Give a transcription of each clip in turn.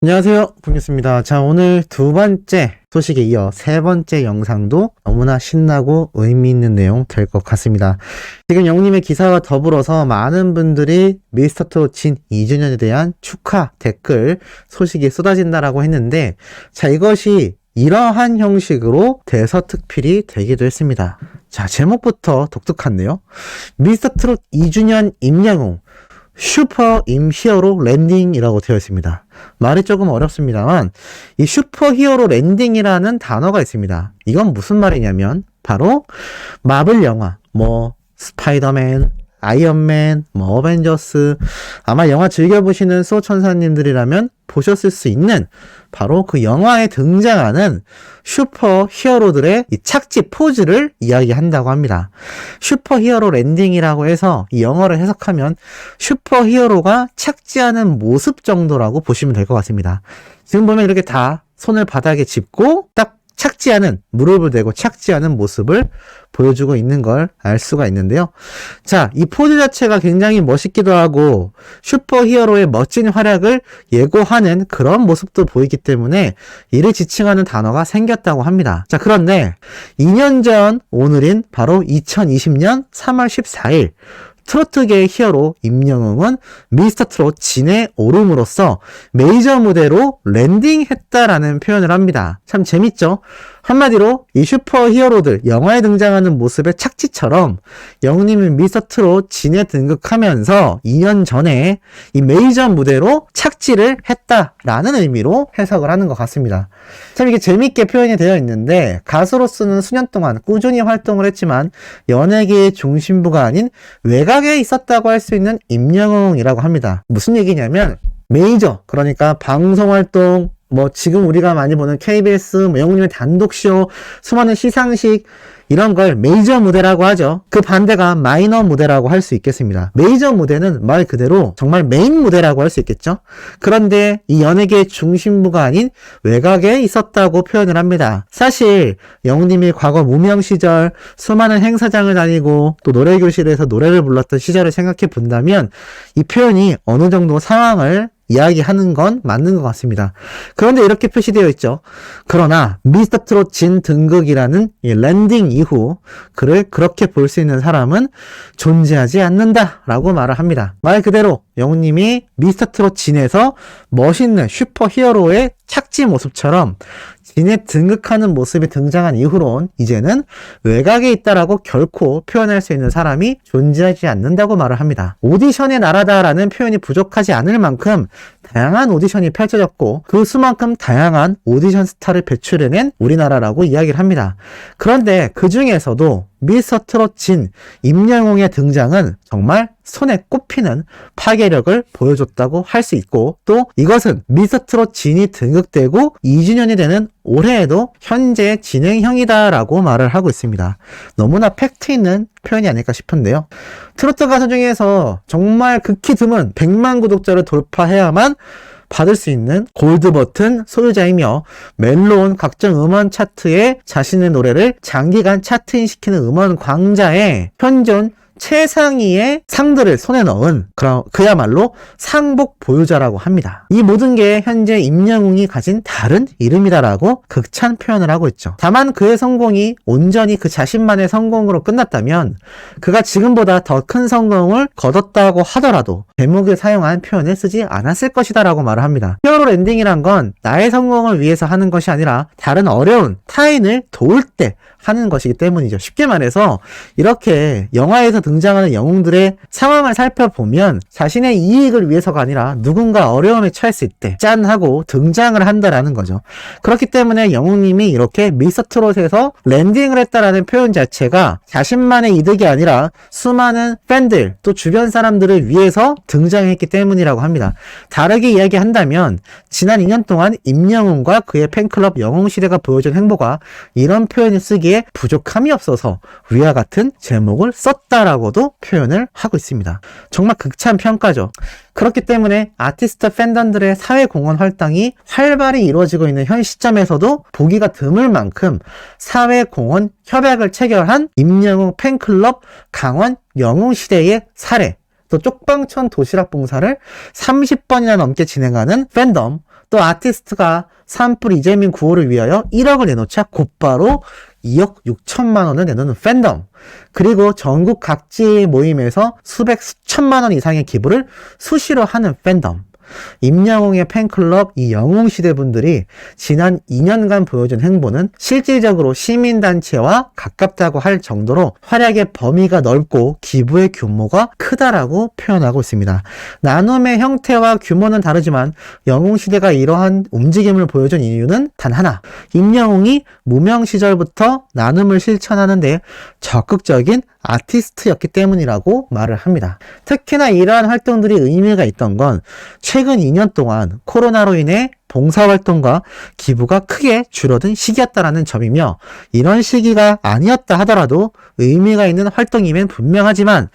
안녕하세요, 붕이었습니다. 자, 오늘 두 번째 소식에 이어 세 번째 영상도 너무나 신나고 의미 있는 내용 될 것 같습니다. 지금 영님의 기사와 더불어서 많은 분들이 미스터트롯 진 2주년에 대한 축하 댓글 소식이 쏟아진다라고 했는데, 자, 이것이 이러한 형식으로 대서특필이 되기도 했습니다. 자, 제목부터 독특한데요. 미스터트롯 2주년 임영웅 슈퍼 임히어로 랜딩이라고 되어 있습니다. 말이 조금 어렵습니다만 이 슈퍼 히어로 랜딩이라는 단어가 있습니다. 이건 무슨 말이냐면 바로 마블 영화 스파이더맨, 아이언맨, 어벤져스, 아마 영화 즐겨보시는 수호천사님들이라면 보셨을 수 있는 바로 그 영화에 등장하는 슈퍼 히어로들의 이 착지 포즈를 이야기한다고 합니다. 슈퍼 히어로 랜딩이라고 해서 이 영어를 해석하면 슈퍼 히어로가 착지하는 모습 정도라고 보시면 될 것 같습니다. 지금 보면 이렇게 다 손을 바닥에 짚고 딱 착지하는, 무릎을 대고 착지하는 모습을 보여주고 있는 걸 알 수가 있는데요. 자, 이 포즈 자체가 굉장히 멋있기도 하고 슈퍼 히어로의 멋진 활약을 예고하는 그런 모습도 보이기 때문에 이를 지칭하는 단어가 생겼다고 합니다. 자, 그런데 2년 전 오늘인 바로 2020년 3월 14일 트로트계의 히어로 임영웅은 미스터트롯 진에 오름으로써 메이저 무대로 랜딩했다라는 표현을 합니다. 참 재밌죠? 한마디로 이 슈퍼 히어로들 영화에 등장하는 모습의 착지처럼 영웅님은 미스터트롯 진에 등극하면서 2년 전에 이 메이저 무대로 착지를 했다라는 의미로 해석을 하는 것 같습니다. 참 이게 재밌게 표현이 되어 있는데, 가수로서는 수년 동안 꾸준히 활동을 했지만 연예계의 중심부가 아닌 외곽에 있었다고 할 수 있는 임영웅이라고 합니다. 무슨 얘기냐면 메이저, 그러니까 방송활동, 지금 우리가 많이 보는 KBS, 영웅님의 단독쇼, 수많은 시상식, 이런 걸 메이저 무대라고 하죠. 그 반대가 마이너 무대라고 할 수 있겠습니다. 메이저 무대는 말 그대로 정말 메인 무대라고 할 수 있겠죠. 그런데 이 연예계의 중심부가 아닌 외곽에 있었다고 표현을 합니다. 사실 영웅님이 과거 무명 시절 수많은 행사장을 다니고 또 노래교실에서 노래를 불렀던 시절을 생각해 본다면 이 표현이 어느 정도 상황을 이야기하는 건 맞는 것 같습니다. 그런데 이렇게 표시되어 있죠. 그러나 미스터트롯 진 등극이라는 이 랜딩 이후 그를 그렇게 볼 수 있는 사람은 존재하지 않는다라고 말을 합니다. 말 그대로 영웅님이 미스터트롯 진에서 멋있는 슈퍼 히어로의 착지 모습처럼 진에 등극하는 모습이 등장한 이후론 이제는 외곽에 있다라고 결코 표현할 수 있는 사람이 존재하지 않는다고 말을 합니다. 오디션의 나라다라는 표현이 부족하지 않을 만큼 다양한 오디션이 펼쳐졌고 그 수만큼 다양한 오디션 스타를 배출해낸 우리나라라고 이야기를 합니다. 그런데 그 중에서도 미스터트롯 진 임영웅의 등장은 정말 손에 꼽히는 파괴력을 보여줬다고 할 수 있고, 또 이것은 미스터트롯 진이 등극되고 2주년이 되는 올해에도 현재 진행형이다라고 말을 하고 있습니다. 너무나 팩트 있는 표현이 아닐까 싶은데요. 트로트 가수 중에서 정말 극히 드문 100만 구독자를 돌파해야만 받을 수 있는 골드 버튼 소유자이며 멜론 각종 음원 차트에 자신의 노래를 장기간 차트인시키는 음원 광자의 현존 최상위의 상들을 손에 넣은 그야말로 상복 보유자라고 합니다. 이 모든 게 현재 임영웅이 가진 다른 이름이다라고 극찬 표현을 하고 있죠. 다만 그의 성공이 온전히 그 자신만의 성공으로 끝났다면 그가 지금보다 더 큰 성공을 거뒀다고 하더라도 제목에 사용한 표현을 쓰지 않았을 것이다 라고 말을 합니다. 히어로 랜딩이란 건 나의 성공을 위해서 하는 것이 아니라 다른 어려운 타인을 도울 때 하는 것이기 때문이죠. 쉽게 말해서 이렇게 영화에서 등장하는 영웅들의 상황을 살펴보면 자신의 이익을 위해서가 아니라 누군가 어려움에 처했을 때 짠 하고 등장을 한다라는 거죠. 그렇기 때문에 영웅님이 이렇게 미스터트롯에서 랜딩을 했다라는 표현 자체가 자신만의 이득이 아니라 수많은 팬들 또 주변 사람들을 위해서 등장했기 때문이라고 합니다. 다르게 이야기한다면 지난 2년 동안 임영웅과 그의 팬클럽 영웅시대가 보여준 행보가 이런 표현을 쓰기에 부족함이 없어서 위와 같은 제목을 썼다라고도 표현을 하고 있습니다. 정말 극찬 평가죠. 그렇기 때문에 아티스트 팬덤들의 사회공헌 활동이 활발히 이루어지고 있는 현 시점에서도 보기가 드물 만큼 사회공헌 협약을 체결한 임영웅 팬클럽 강원 영웅시대의 사례, 또 쪽방촌 도시락 봉사를 30번이나 넘게 진행하는 팬덤, 또 아티스트가 산불 이재민 구호를 위하여 1억을 내놓자 곧바로 2억 6천만 원을 내놓는 팬덤. 그리고 전국 각지 모임에서 수백 수천만 원 이상의 기부를 수시로 하는 팬덤. 임영웅의 팬클럽 이 영웅시대 분들이 지난 2년간 보여준 행보는 실질적으로 시민단체와 가깝다고 할 정도로 활약의 범위가 넓고 기부의 규모가 크다라고 표현하고 있습니다. 나눔의 형태와 규모는 다르지만 영웅시대가 이러한 움직임을 보여준 이유는 단 하나, 임영웅이 무명 시절부터 나눔을 실천하는데 적극적인 아티스트였기 때문이라고 말을 합니다. 특히나 이러한 활동들이 의미가 있던 건 최근 2년 동안 코로나로 인해 봉사활동과 기부가 크게 줄어든 시기였다라는 점이며, 이런 시기가 아니었다 하더라도 의미가 있는 활동이면 분명하지만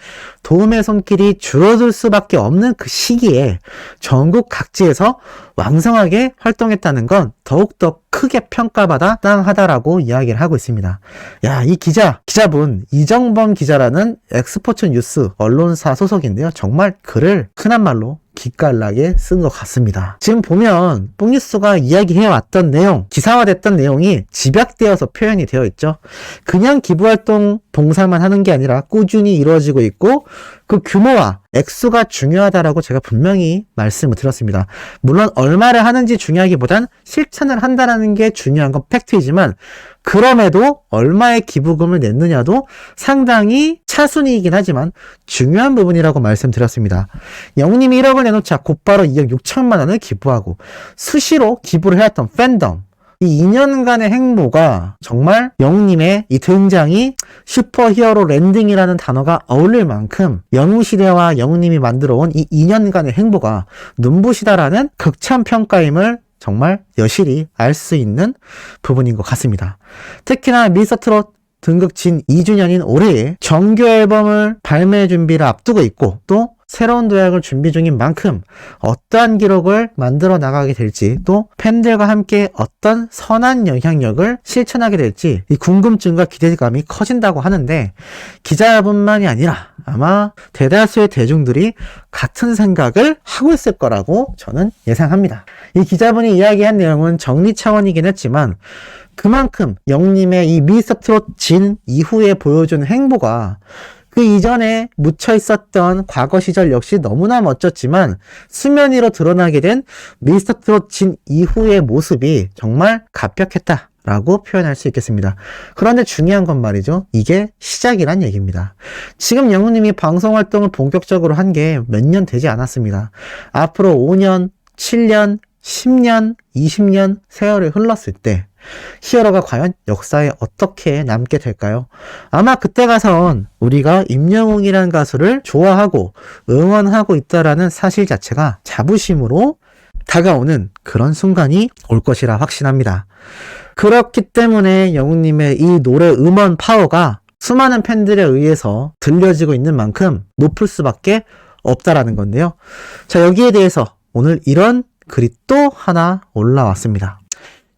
도움의 손길이 줄어들 수밖에 없는 그 시기에 전국 각지에서 왕성하게 활동했다는 건 더욱더 크게 평가받아 땅하다라고 이야기를 하고 있습니다. 야, 이 기자분 이정범 기자라는 엑스포츠 뉴스 언론사 소속인데요. 정말 글을 흔한 말로 기깔나게 쓴 것 같습니다. 지금 보면 뽕뉴스가 이야기해왔던 내용, 기사화됐던 내용이 집약되어서 표현이 되어 있죠. 그냥 기부활동 봉사만 하는 게 아니라 꾸준히 이루어지고 있고 그 규모와 액수가 중요하다라고 제가 분명히 말씀을 드렸습니다. 물론 얼마를 하는지 중요하기보단 실천을 한다는 게 중요한 건 팩트이지만, 그럼에도 얼마의 기부금을 냈느냐도 상당히 차순위이긴 하지만 중요한 부분이라고 말씀드렸습니다. 영웅님이 1억을 내놓자 곧바로 2억 6천만 원을 기부하고 수시로 기부를 해왔던 팬덤, 이 2년간의 행보가 정말 영웅님의 이 등장이 슈퍼히어로 랜딩이라는 단어가 어울릴 만큼 영웅시대와 영웅님이 만들어온 이 2년간의 행보가 눈부시다라는 극찬평가임을 정말 여실히 알 수 있는 부분인 것 같습니다. 특히나 미스터트롯 등극 진 2주년인 올해에 정규 앨범을 발매 준비를 앞두고 있고 또 새로운 도약을 준비 중인 만큼 어떠한 기록을 만들어 나가게 될지, 또 팬들과 함께 어떤 선한 영향력을 실천하게 될지 이 궁금증과 기대감이 커진다고 하는데, 기자분만이 아니라 아마 대다수의 대중들이 같은 생각을 하고 있을 거라고 저는 예상합니다. 이 기자분이 이야기한 내용은 정리 차원이긴 했지만 그만큼 영웅님의 이 미스터트롯 진 이후에 보여준 행보가 그 이전에 묻혀 있었던 과거 시절 역시 너무나 멋졌지만 수면 위로 드러나게 된 미스터트롯 진 이후의 모습이 정말 갑벽했다라고 표현할 수 있겠습니다. 그런데 중요한 건 말이죠. 이게 시작이란 얘기입니다. 지금 영웅님이 방송활동을 본격적으로 한 게 몇 년 되지 않았습니다. 앞으로 5년, 7년, 10년, 20년 세월이 흘렀을 때 히어로가 과연 역사에 어떻게 남게 될까요? 아마 그때 가선 우리가 임영웅이라는 가수를 좋아하고 응원하고 있다라는 사실 자체가 자부심으로 다가오는 그런 순간이 올 것이라 확신합니다. 그렇기 때문에 영웅님의 이 노래 음원 파워가 수많은 팬들에 의해서 들려지고 있는 만큼 높을 수밖에 없다라는 건데요. 자, 여기에 대해서 오늘 이런 글이 또 하나 올라왔습니다.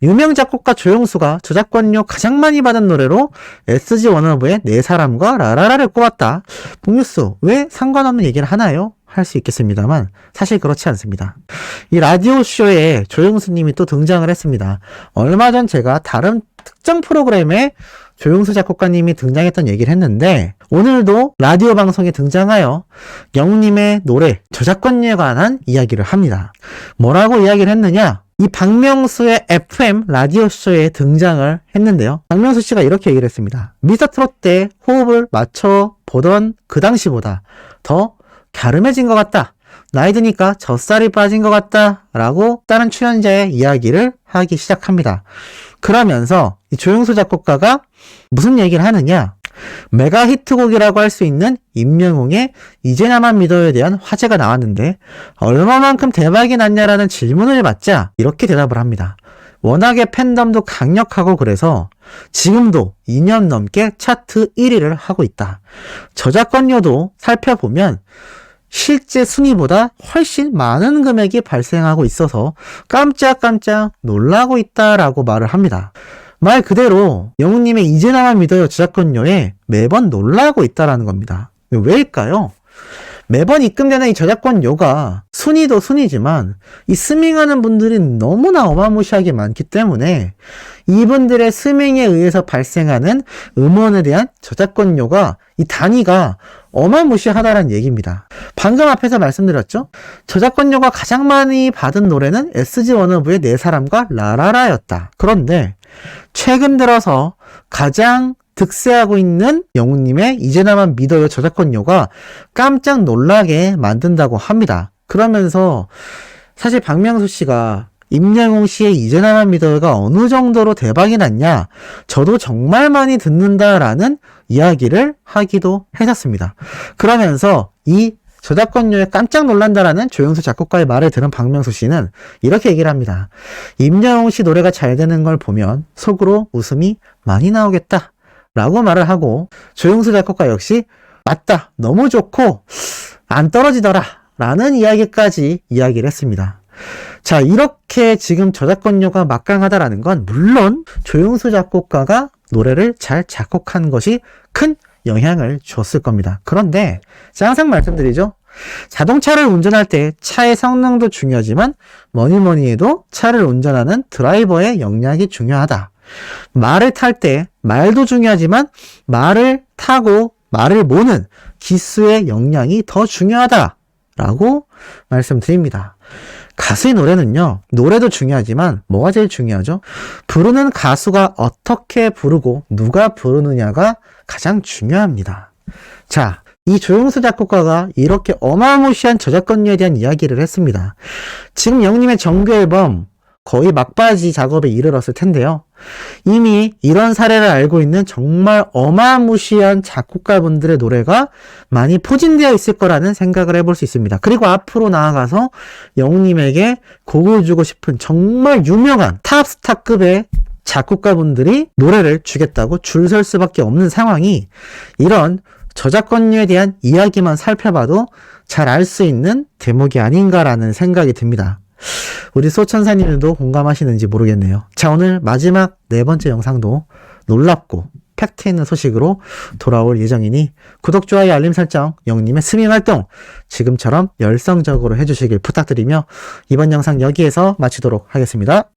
유명 작곡가 조용수가 저작권료 가장 많이 받은 노래로 SG 워너브의 네 사람과 라라라를 꼽았다. 뽕뉴스 왜 상관없는 얘기를 하나요? 할 수 있겠습니다만 사실 그렇지 않습니다. 이 라디오쇼에 조용수님이 또 등장을 했습니다. 얼마 전 제가 다른 특정 프로그램에 조용수 작곡가님이 등장했던 얘기를 했는데, 오늘도 라디오 방송에 등장하여 영웅님의 노래 저작권료에 관한 이야기를 합니다. 뭐라고 이야기를 했느냐? 이 박명수의 FM 라디오쇼에 등장을 했는데요. 박명수 씨가 이렇게 얘기를 했습니다. 미스터트롯 때 호흡을 맞춰보던 그 당시보다 더 갸름해진 것 같다. 나이 드니까 젖살이 빠진 것 같다. 라고 다른 출연자의 이야기를 하기 시작합니다. 그러면서 이 조용수 작곡가가 무슨 얘기를 하느냐? 메가 히트곡이라고 할 수 있는 임영웅의 이제 나만 믿어요에 대한 화제가 나왔는데 얼마만큼 대박이 났냐라는 질문을 받자 이렇게 대답을 합니다. 워낙에 팬덤도 강력하고 그래서 지금도 2년 넘게 차트 1위를 하고 있다. 저작권료도 살펴보면 실제 순위보다 훨씬 많은 금액이 발생하고 있어서 깜짝깜짝 놀라고 있다라고 말을 합니다. 말 그대로 영웅님의 이제 나만 믿어요 저작권료에 매번 놀라고 있다라는 겁니다. 왜일까요? 매번 입금되는 이 저작권료가 순위도 순위지만 이 스밍하는 분들이 너무나 어마무시하게 많기 때문에 이분들의 스밍에 의해서 발생하는 음원에 대한 저작권료가 이 단위가 어마무시하다는 얘기입니다. 방금 앞에서 말씀드렸죠? 저작권료가 가장 많이 받은 노래는 SG 워너브의 네 사람과 라라라였다. 그런데 최근 들어서 가장 득세하고 있는 영웅님의 이제 나만 믿어요 저작권료가 깜짝 놀라게 만든다고 합니다. 그러면서 사실 박명수 씨가 임영웅 씨의 이제 나만 믿어요가 어느 정도로 대박이 났냐, 저도 정말 많이 듣는다라는 이야기를 하기도 했었습니다. 그러면서 이 저작권료에 깜짝 놀란다라는 조영수 작곡가의 말을 들은 박명수 씨는 이렇게 얘기를 합니다. 임영웅 씨 노래가 잘 되는 걸 보면 속으로 웃음이 많이 나오겠다 라고 말을 하고, 조영수 작곡가 역시 맞다, 너무 좋고 안 떨어지더라 라는 이야기까지 이야기를 했습니다. 자, 이렇게 지금 저작권료가 막강하다라는 건 물론 조영수 작곡가가 노래를 잘 작곡한 것이 큰 영향을 줬을 겁니다. 그런데 항상 말씀드리죠. 자동차를 운전할 때 차의 성능도 중요하지만 뭐니 해도 차를 운전하는 드라이버의 역량이 중요하다. 말을 탈 때 말도 중요하지만 말을 타고 말을 모는 기수의 역량이 더 중요하다라고 말씀드립니다. 가수의 노래는요, 노래도 중요하지만 뭐가 제일 중요하죠? 부르는 가수가 어떻게 부르고 누가 부르느냐가 가장 중요합니다. 자, 이 조영수 작곡가가 이렇게 어마무시한 저작권료에 대한 이야기를 했습니다. 지금 영님의 정규 앨범 거의 막바지 작업에 이르렀을 텐데요. 이미 이런 사례를 알고 있는 정말 어마무시한 작곡가분들의 노래가 많이 포진되어 있을 거라는 생각을 해볼 수 있습니다. 그리고 앞으로 나아가서 영웅님에게 곡을 주고 싶은 정말 유명한 탑스타급의 작곡가분들이 노래를 주겠다고 줄 설 수밖에 없는 상황이, 이런 저작권료에 대한 이야기만 살펴봐도 잘 알 수 있는 대목이 아닌가라는 생각이 듭니다. 우리 소천사님들도 공감하시는지 모르겠네요. 자, 오늘 마지막 네 번째 영상도 놀랍고 팩트 있는 소식으로 돌아올 예정이니 구독, 좋아요, 알림 설정, 영님의 스밍 활동 지금처럼 열성적으로 해주시길 부탁드리며 이번 영상 여기에서 마치도록 하겠습니다.